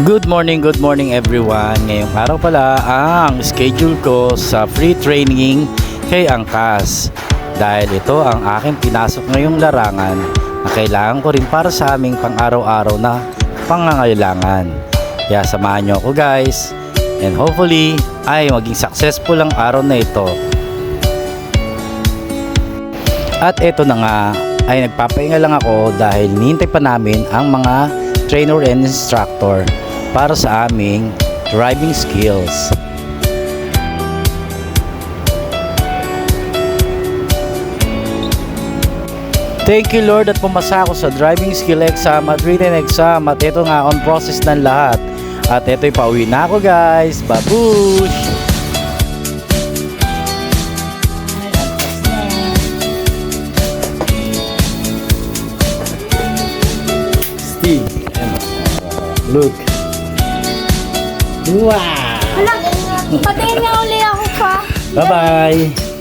Good morning everyone. Ngayong araw pala ang schedule ko sa free training kay Angkas. Dahil ito ang aking pinasok ngayong larangan na kailangan ko rin para sa aming pang-araw-araw na pangangailangan. Kaya samahan nyo ako guys. And hopefully ay maging successful ang araw na ito. At ito na nga ay nagpapahinga lang ako dahil nihintay pa namin ang mga trainer and instructor para sa aming driving skills. Thank you Lord at pumasa ako sa driving skill exam at written exam at ito nga on process ng lahat. At ito'y pauwi na ako guys. Babush! Steve. Look. Wow! Hala, patayin niya uli ako pa. Bye-bye!